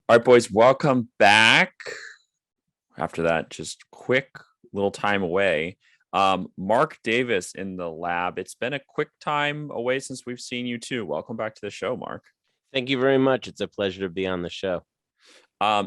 All right, boys, welcome back. After that, just quick little time away. Mark Davis in the lab. It's been a quick time away since we've seen you too. Welcome back to the show, Mark. Thank you very much. It's a pleasure to be on the show.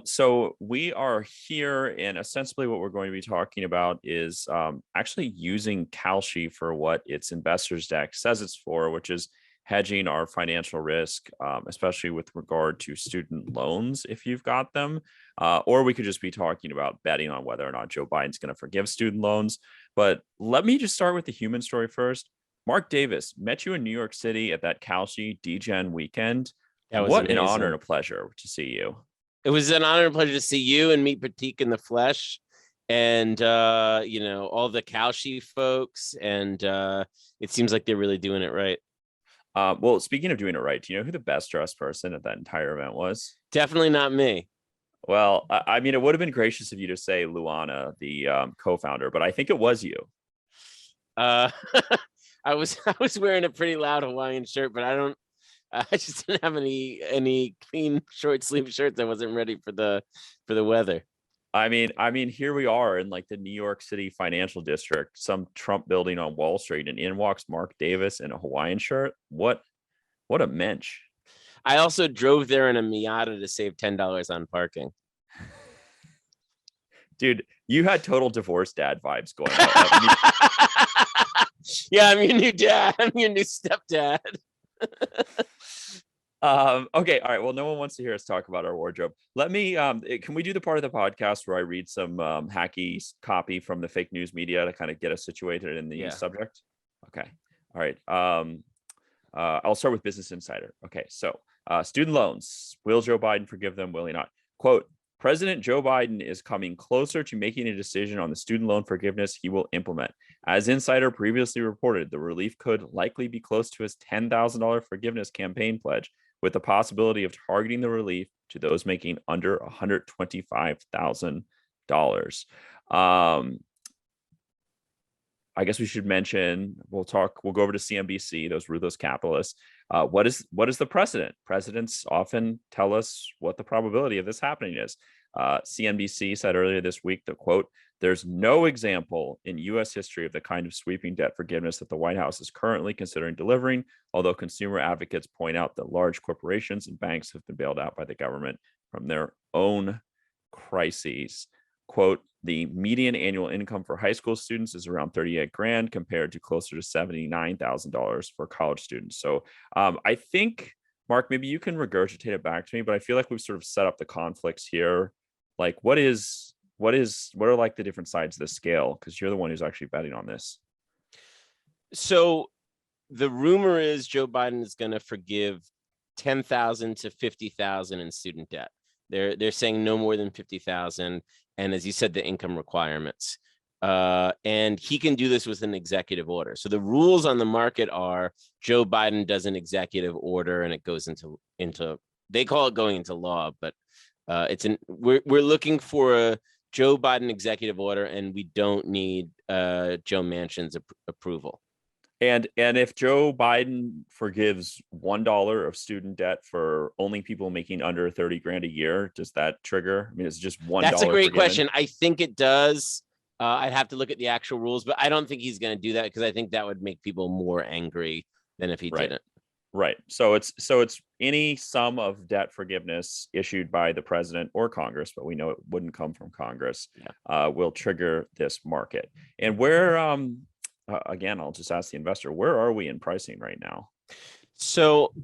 So we are here, and ostensibly what we're going to be talking about is actually using Kalshi for what its investors deck says it's for, which is hedging our financial risk, especially with regard to student loans, if you've got them. Or we could just be talking about betting on whether or not Joe Biden's going to forgive student loans. But let me just start with the human story first. Mark Davis, met you in New York City at that Kalshi DGen weekend. That was What an amazing. honor and a pleasure to see you. It was an honor and pleasure to see you and meet Pratik in the flesh, and all the Kalshi folks. And it seems like they're really doing it right. Well, speaking of doing it right, do you know who the best dressed person at that entire event was? Definitely not me. Well, I mean, it would have been gracious of you to say Luana, the co-founder, but I think it was you. I was wearing a pretty loud Hawaiian shirt, but I just didn't have any clean short sleeve shirts. I wasn't ready for the weather. I mean, here we are in like the New York City financial district, some Trump building on Wall Street, and in walks Mark Davis in a Hawaiian shirt. What a mensch. I also drove there in a Miata to save $10 on parking. Dude, you had total divorce dad vibes going on. Yeah, I'm your new dad. I'm your new stepdad. Okay, all right, well, no one wants to hear us talk about our wardrobe. Let me can we do the part of the podcast where I read some hacky copy from the fake news media to kind of get us situated in the subject? Okay, all right. I'll start with Business Insider. Okay, so student loans, will Joe Biden forgive them, will he not? Quote, President Joe Biden is coming closer to making a decision on the student loan forgiveness he will implement. As Insider previously reported, the relief could likely be close to his $10,000 forgiveness campaign pledge, with the possibility of targeting the relief to those making under $125,000. I guess we should mention, we'll go over to CNBC, those ruthless capitalists. What is the precedent? Presidents often tell us what the probability of this happening is. CNBC said earlier this week that, quote, there's no example in U.S. history of the kind of sweeping debt forgiveness that the White House is currently considering delivering, although consumer advocates point out that large corporations and banks have been bailed out by the government from their own crises. Quote, the median annual income for high school students is around 38 grand compared to closer to $79,000 for college students. So I think, Mark, maybe you can regurgitate it back to me, but I feel like we've sort of set up the conflicts here. Like, what are like the different sides of the scale? Because you're the one who's actually betting on this. So the rumor is Joe Biden is going to forgive $10,000 to $50,000 in student debt. They're saying no more than $50,000, and as you said, the income requirements. And he can do this with an executive order. So the rules on the market are Joe Biden does an executive order, and it goes into they call it going into law, but we're looking for a Joe Biden executive order, and we don't need Joe Manchin's approval. And if Joe Biden forgives $1 of student debt for only people making under 30 grand a year, does that trigger? I mean, it's just $1. That's a great question. I think it does. I'd have to look at the actual rules, but I don't think he's going to do that because I think that would make people more angry than if he didn't. Right. So it's any sum of debt forgiveness issued by the president or Congress, but we know it wouldn't come from Congress, will trigger this market. And where again, I'll just ask the investor, where are we in pricing right now? So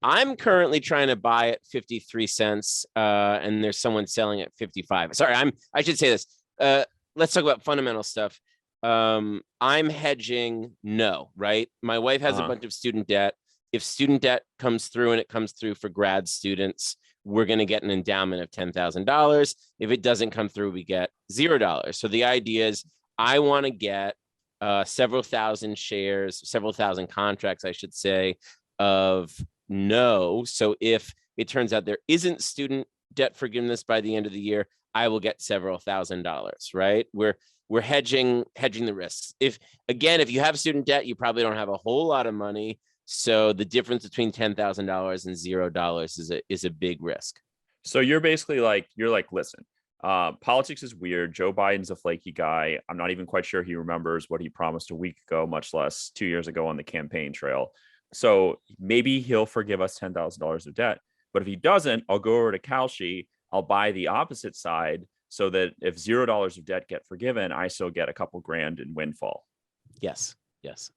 I'm currently trying to buy at 53 cents, and there's someone selling at 55. Sorry, I should say this. Let's talk about fundamental stuff. I'm hedging right? My wife has a bunch of student debt. If student debt comes through and it comes through for grad students, we're going to get an endowment of $10,000. If it doesn't come through, we get $0. So the idea is I want to get several thousand shares, several thousand contracts, I should say, of no. So if it turns out there isn't student debt forgiveness by the end of the year, I will get several $1,000s, right? We're hedging the risks. If you have student debt, you probably don't have a whole lot of money. So the difference between $10,000 and $0 is a big risk. So you're basically like, listen, politics is weird. Joe Biden's a flaky guy. I'm not even quite sure he remembers what he promised a week ago, much less 2 years ago on the campaign trail. So maybe he'll forgive us $10,000 of debt. But if he doesn't, I'll go over to Kalshi. I'll buy the opposite side so that if $0 of debt get forgiven, I still get a couple grand in windfall. Yes. Yes.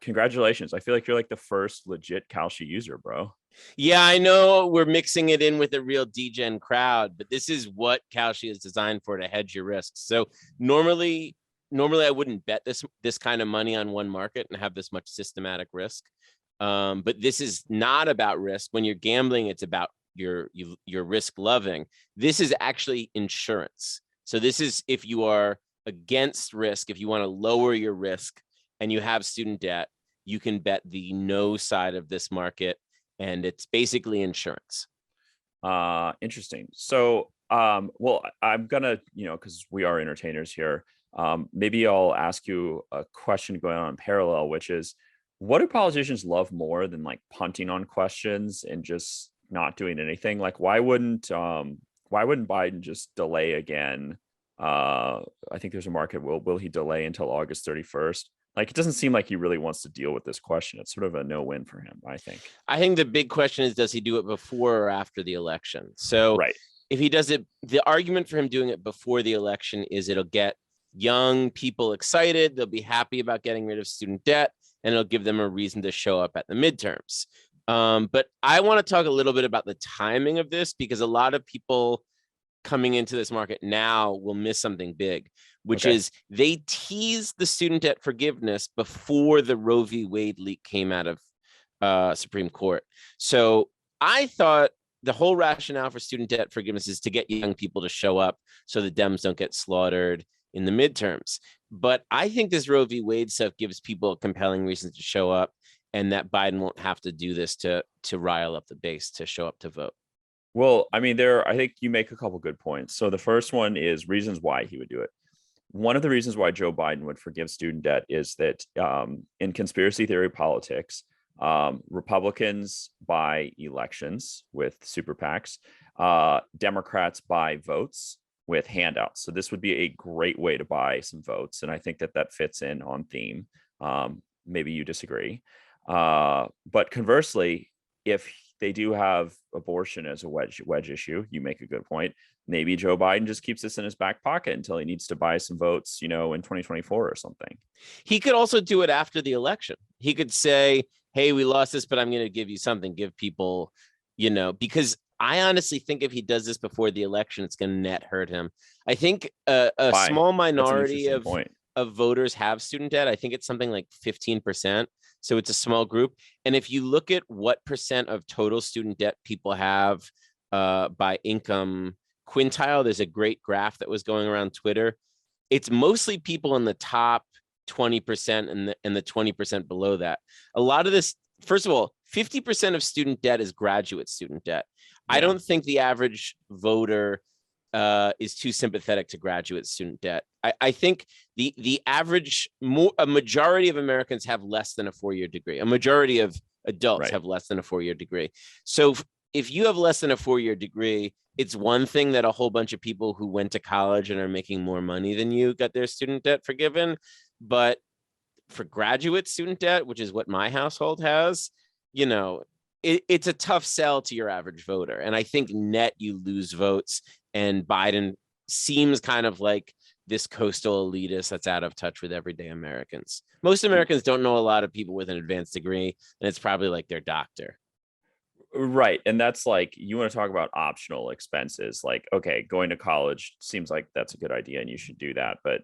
Congratulations. I feel like you're like the first legit Kalshi user, bro. Yeah, I know we're mixing it in with a real degen crowd, but this is what Kalshi is designed for, to hedge your risks. So normally I wouldn't bet this kind of money on one market and have this much systematic risk. But this is not about risk. When you're gambling, it's about your risk loving. This is actually insurance. So this is if you are against risk, if you want to lower your risk and you have student debt, you can bet the no side of this market, and it's basically insurance. Interesting. So, well, I'm gonna, because we are entertainers here, maybe I'll ask you a question going on in parallel, which is, what do politicians love more than like punting on questions and just not doing anything? Like, why wouldn't Biden just delay again? I think there's a market. Will he delay until August 31st? Like, it doesn't seem like he really wants to deal with this question. It's sort of a no-win for him, I think. I think the big question is, does he do it before or after the election? So Right. if he does it, the argument for him doing it before the election is it'll get young people excited. They'll be happy about getting rid of student debt, and it'll give them a reason to show up at the midterms. But I want to talk a little bit about the timing of this, because a lot of people coming into this market now will miss something big, which is they teased the student debt forgiveness before the Roe v. Wade leak came out of Supreme Court. So I thought the whole rationale for student debt forgiveness is to get young people to show up so the Dems don't get slaughtered in the midterms. But I think this Roe v. Wade stuff gives people compelling reasons to show up, and that Biden won't have to do this to rile up the base to show up to vote. Well, I mean, I think you make a couple good points. So the first one is reasons why he would do it. One of the reasons why Joe Biden would forgive student debt is that in conspiracy theory politics, Republicans buy elections with super PACs, Democrats buy votes with handouts. So this would be a great way to buy some votes. And I think that fits in on theme. Maybe you disagree. But conversely, if they do have abortion as a wedge issue, you make a good point. Maybe Joe Biden just keeps this in his back pocket until he needs to buy some votes, in 2024 or something. He could also do it after the election. He could say, hey, we lost this, but I'm going to give you something, give people, because I honestly think if he does this before the election, it's going to net hurt him. I think a small minority of voters have student debt. I think it's something like 15%. So it's a small group. And if you look at what percent of total student debt people have by income quintile, there's a great graph that was going around Twitter. It's mostly people in the top 20% and the 20% below that. A lot of this, first of all, 50% of student debt is graduate student debt. Yeah. I don't think the average voter is too sympathetic to graduate student debt. I think the average, a majority of Americans have less than a 4-year degree. A majority of adults have less than a 4-year degree. So if you have less than a 4-year degree, it's one thing that a whole bunch of people who went to college and are making more money than you got their student debt forgiven. But for graduate student debt, which is what my household has, it's a tough sell to your average voter. And I think net you lose votes. And Biden seems kind of like this coastal elitist that's out of touch with everyday Americans. Most Americans don't know a lot of people with an advanced degree, and it's probably like their doctor. Right. And that's like, you want to talk about optional expenses. Like, okay, going to college seems like that's a good idea and you should do that. But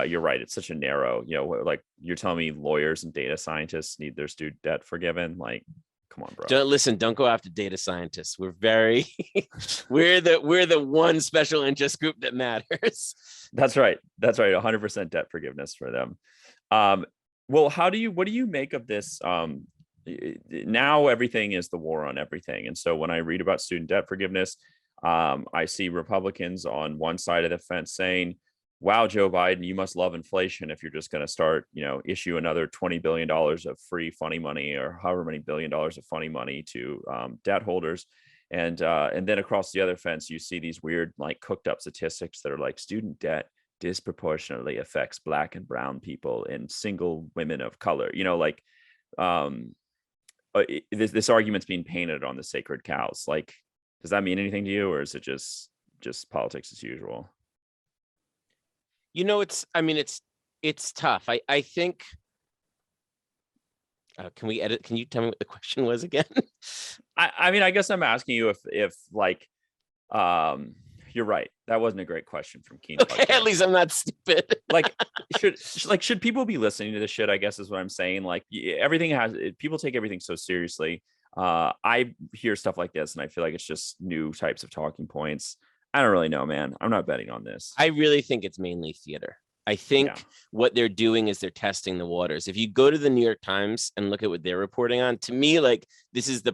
you're right. It's such a narrow, like you're telling me lawyers and data scientists need their student debt forgiven. Like, come on, bro. Don't go after data scientists. We're we're the one special interest group that matters. That's right. 100% debt forgiveness for them. Well, what do you make of this? Now everything is the war on everything. And so when I read about student debt forgiveness, I see Republicans on one side of the fence saying, wow, Joe Biden, you must love inflation if you're just going to start, issue another $20 billion of free funny money or however many $1 billion of funny money to debt holders. And then across the other fence, you see these weird, like, cooked up statistics that are like student debt disproportionately affects Black and brown people and single women of color. Like, um, this argument's being painted on the sacred cows. Like, does that mean anything to you, or is it just politics as usual? It's tough. I think, can we edit? Can you tell me what the question was again? I mean, I guess I'm asking you if like, um, you're right. That wasn't a great question from Keen. Okay, at least I'm not stupid. Like, should people be listening to this shit? I guess is what I'm saying. Like, everything people take everything so seriously. I hear stuff like this and I feel like it's just new types of talking points. I don't really know, man. I'm not betting on this. I really think it's mainly theater. I Yeah. think what they're doing is they're testing the waters. If you go to the New York Times and look at what they're reporting on, to me, like, this is the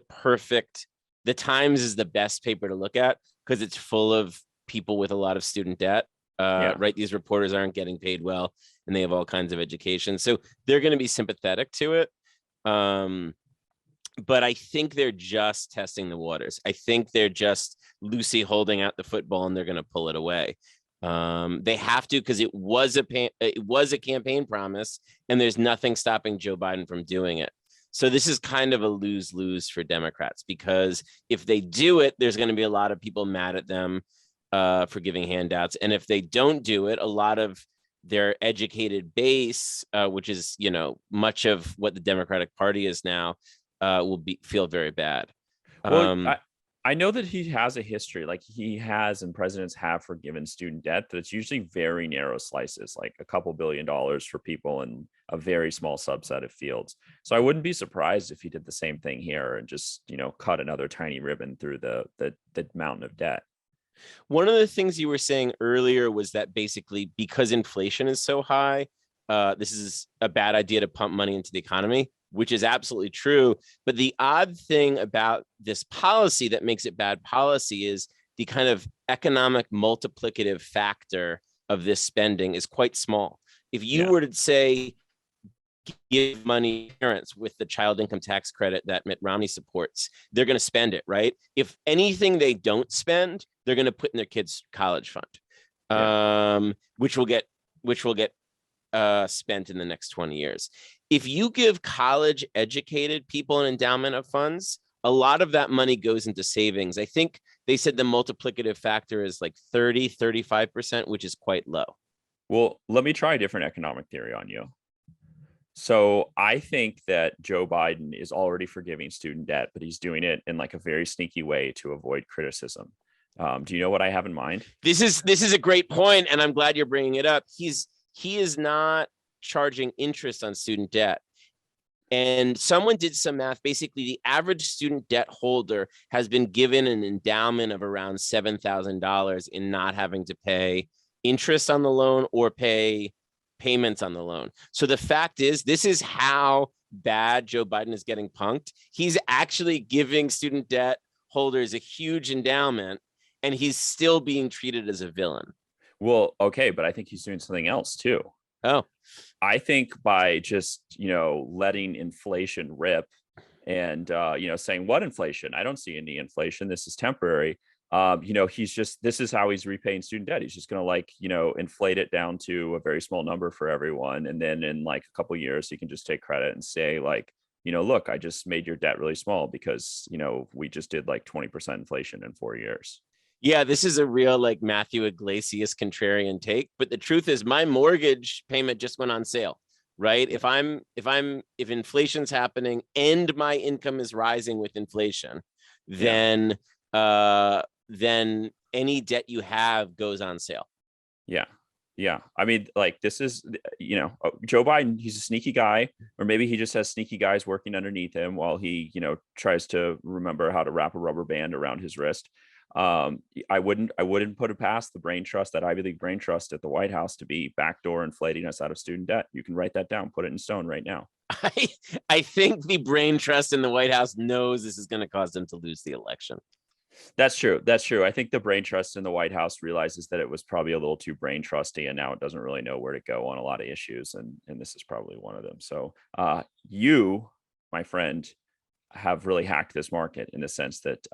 Times is the best paper to look at because it's full of people with a lot of student debt. Yeah. Right. These reporters aren't getting paid well and they have all kinds of education. So they're going to be sympathetic to it. But I think they're just testing the waters. I think they're just Lucy holding out the football and they're going to pull it away. They have to, because it was a campaign promise and there's nothing stopping Joe Biden from doing it. So this is kind of a lose-lose for Democrats, because if they do it, there's going to be a lot of people mad at them for giving handouts. And if they don't do it, a lot of their educated base, which is, much of what the Democratic Party is now, will feel very bad. Well, I know that he has a history, like he has, and presidents have forgiven student debt, but it's usually very narrow slices, like a couple $1 billion for people in a very small subset of fields. So I wouldn't be surprised if he did the same thing here and just, cut another tiny ribbon through the mountain of debt. One of the things you were saying earlier was that basically because inflation is so high, this is a bad idea to pump money into the economy, which is absolutely true. But the odd thing about this policy that makes it bad policy is the kind of economic multiplicative factor of this spending is quite small. If you were to say, give money to parents with the child income tax credit that Mitt Romney supports, they're going to spend it, right? If anything they don't spend, they're going to put in their kids' college fund, which will get spent in the next 20 years. If you give college educated people an endowment of funds, a lot of that money goes into savings. I think they said the multiplicative factor is like 35%, which is quite low. Well, let me try a different economic theory on you. So I think that Joe Biden is already forgiving student debt, but he's doing it in like a very sneaky way to avoid criticism. Do you know what I have in mind? This is a great point, and I'm glad you're bringing it up. He is not charging interest on student debt. And someone did some math. Basically, the average student debt holder has been given an endowment of around $7,000 in not having to pay interest on the loan or pay payments on the loan. So the fact is, this is how bad Joe Biden is getting punked. He's actually giving student debt holders a huge endowment, and he's still being treated as a villain. Well, okay, but I think he's doing something else too. Oh, I think by just, letting inflation rip and, saying, what inflation? I don't see any inflation. This is temporary. This is how he's repaying student debt. He's just going to inflate it down to a very small number for everyone. And then in like a couple of years, he can just take credit and say like, look, I just made your debt really small because, we just did like 20% inflation in 4 years. Yeah, this is a real like Matthew Iglesias contrarian take, but the truth is my mortgage payment just went on sale, right? If inflation's happening and my income is rising with inflation, then any debt you have goes on sale. Yeah. Yeah. I mean, like this is, Joe Biden, he's a sneaky guy, or maybe he just has sneaky guys working underneath him while he, tries to remember how to wrap a rubber band around his wrist. I wouldn't put it past the brain trust, that Ivy League brain trust at the White House, to be backdoor inflating us out of student debt. You can write that down, put it in stone right now. I think the brain trust in the White House knows this is going to cause them to lose the election. That's true. That's true. I think the brain trust in the White House realizes that it was probably a little too brain trusty, and now it doesn't really know where to go on a lot of issues. And this is probably one of them. So you, my friend, have really hacked this market in the sense that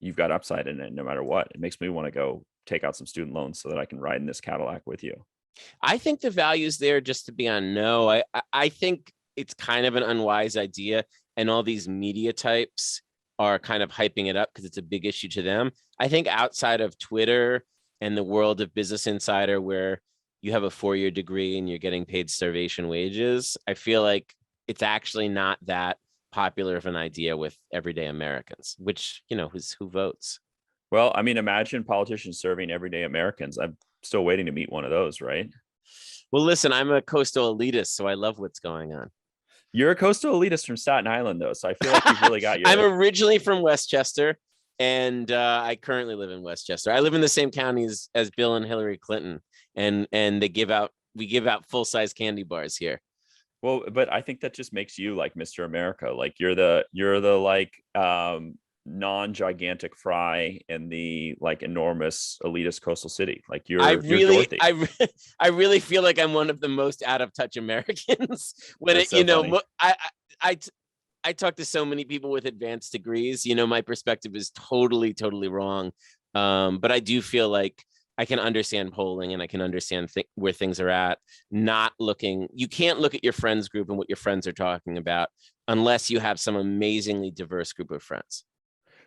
you've got upside in it no matter what. It makes me want to go take out some student loans so that I can ride in this Cadillac with you. I think the value's there just to be on no. I think it's kind of an unwise idea, and all these media types are kind of hyping it up because it's a big issue to them. I think outside of Twitter and the world of Business Insider, where you have a 4-year degree and you're getting paid starvation wages, I feel like it's actually not that popular of an idea with everyday Americans, which, you know, who votes. Well, I mean, imagine politicians serving everyday Americans. I'm still waiting to meet one of those, right? Well, listen, I'm a coastal elitist, so I love what's going on. You're a coastal elitist from Staten Island, though, so I feel like you've really got your. I'm originally from Westchester, and I currently live in Westchester. I live in the same county as Bill and Hillary Clinton, and we give out full-size candy bars here. Well, but I think that just makes you like Mr. America. Like you're the like non-gigantic fry in the like enormous elitist coastal city. Like you're Dorothy. I really feel like I'm one of the most out of touch Americans when That's it, you so know, funny. I talk to so many people with advanced degrees. You know, my perspective is totally wrong. But I do feel like I can understand polling and I can understand where things are at. You can't look at your friends group and what your friends are talking about unless you have some amazingly diverse group of friends.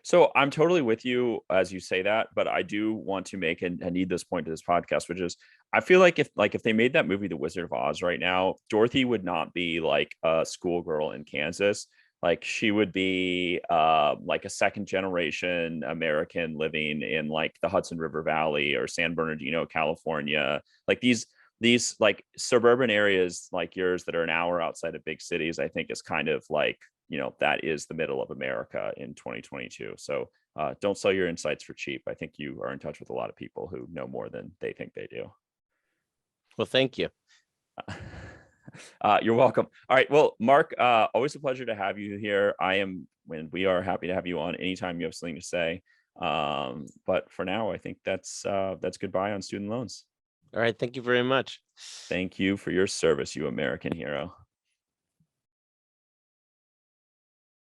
So I'm totally with you as you say that, but I do want to make and I need this point to this podcast, which is I feel like if they made that movie The Wizard of Oz right now, Dorothy would not be like a schoolgirl in Kansas. Like she would be like a second generation American living in like the Hudson River Valley or San Bernardino, California. Like these like suburban areas like yours that are an hour outside of big cities, I think is kind of like, that is the middle of America in 2022. So don't sell your insights for cheap. I think you are in touch with a lot of people who know more than they think they do. Well, thank you. You're welcome. All right. Well, Mark, always a pleasure to have you here. We are happy to have you on anytime you have something to say. But for now, I think that's goodbye on student loans. All right. Thank you very much. Thank you for your service, you American hero.